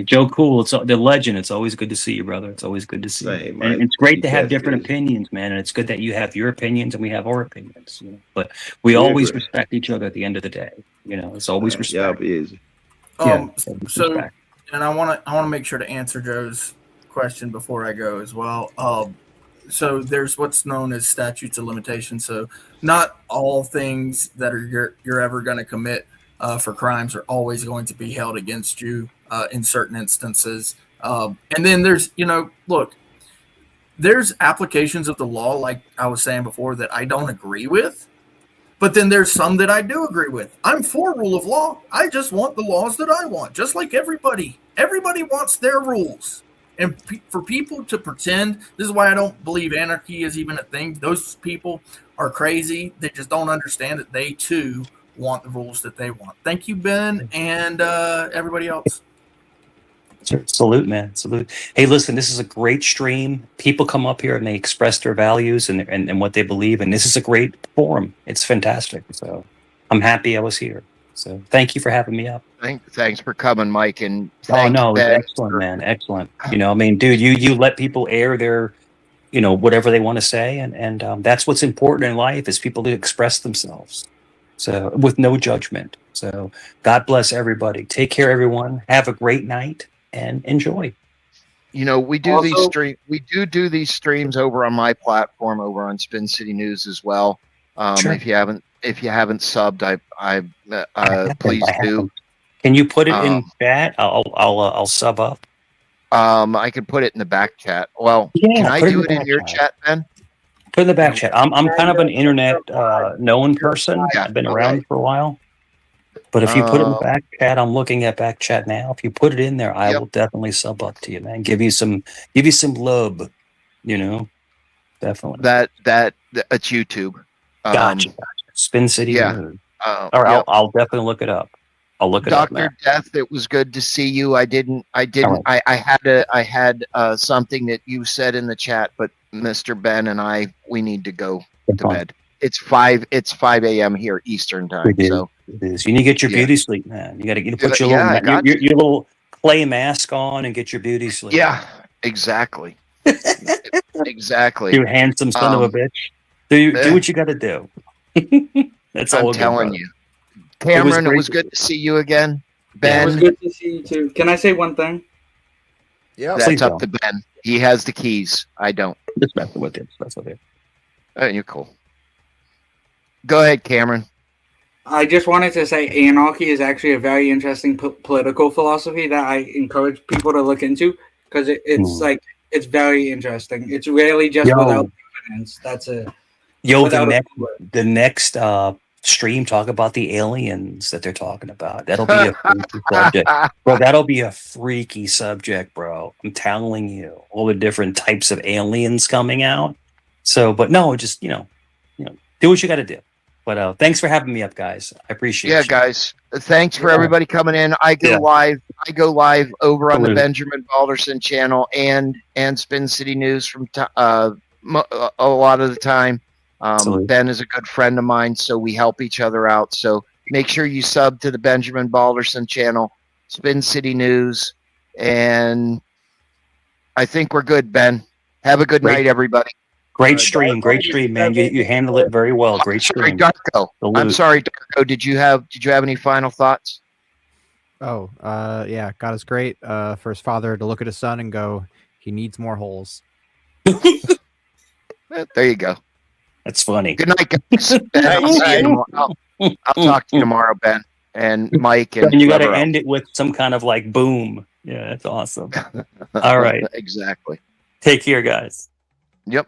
Joe Cool, it's the legend. It's always good to see you, brother. It's always good to see you. And it's great to have different opinions, man. And it's good that you have your opinions and we have our opinions. But we always respect each other at the end of the day. It's always respect. Yeah, easy. So, and I want to make sure to answer Joe's question before I go as well. So there's what's known as statutes of limitations. So not all things that you're ever going to commit for crimes are always going to be held against you in certain instances. And then there's, there's applications of the law, like I was saying before, that I don't agree with. But then there's some that I do agree with. I'm for rule of law. I just want the laws that I want, just like everybody. Everybody wants their rules. And for people to pretend, this is why I don't believe anarchy is even a thing. Those people are crazy. They just don't understand that they too want the rules that they want. Thank you, Ben, and everybody else. Salute, man. Salute. Hey, listen, this is a great stream. People come up here and they express their values and what they believe. And this is a great forum. It's fantastic. So I'm happy I was here. So thank you for having me up. Thanks for coming, Mike. And excellent, man. Excellent. Dude, you let people air their, whatever they want to say. And that's what's important in life is people to express themselves. So with no judgment. So God bless everybody. Take care, everyone. Have a great night. And enjoy. We do these streams. We do these streams over on my platform, over on Spin City News as well. Sure. If you haven't subbed, I please do. Can you put it in chat? I'll sub up. I can put it in the back chat. Well, can I do it in your chat, Ben? Put it in the back chat. I'm kind of an internet known person. I've been around for a while. But if you put it in the back chat, I'm looking at back chat now. If you put it in there, I will definitely sub up to you, man. Give you some love, definitely. That it's YouTube. Gotcha. Spin City. Yeah. All right, I'll definitely look it up. I'll look it up. Dr. Death, it was good to see you. I had something that you said in the chat, but Mr. Ben and we need to go to bed. It's 5 a.m. here Eastern time. So it is. You need to get your beauty sleep, man. You got to put your little clay mask on and get your beauty sleep. Yeah, exactly. Exactly. You handsome son of a bitch. Do what you got to do. That's all I'm telling you. Cameron, it was good to see you again. Ben, it was good to see you too. Can I say one thing? Yeah, that's up to Ben. He has the keys. I don't. Just messing with him. That's okay. Oh, you're cool. Go ahead, Cameron. I just wanted to say anarchy is actually a very interesting political philosophy that I encourage people to look into because it's very interesting. It's really just without evidence. That's it. Yo, the next stream, talk about the aliens that they're talking about. That'll be a freaky subject, bro. That'll be a freaky subject, bro. I'm telling you, all the different types of aliens coming out. So, but no, just do what you got to do. But thanks for having me up, guys. I appreciate it. Yeah, guys. Thanks for everybody coming in. I go live over on the Benjamin Balderson channel and Spin City News from a lot of the time. Ben is a good friend of mine, so we help each other out. So make sure you sub to the Benjamin Balderson channel, Spin City News, and I think we're good, Ben. Have a good night, everybody. Great stream, man. You handle it very well. Great stream. Darko. I'm sorry, Darko. Did you have any final thoughts? Oh, yeah. God is great. For his father to look at his son and go, he needs more holes. There you go. That's funny. Good night, guys. I'll talk to you tomorrow, Ben and Mike. And you got to end it with some kind of like boom. Yeah, that's awesome. All right. Exactly. Take care, guys. Yep.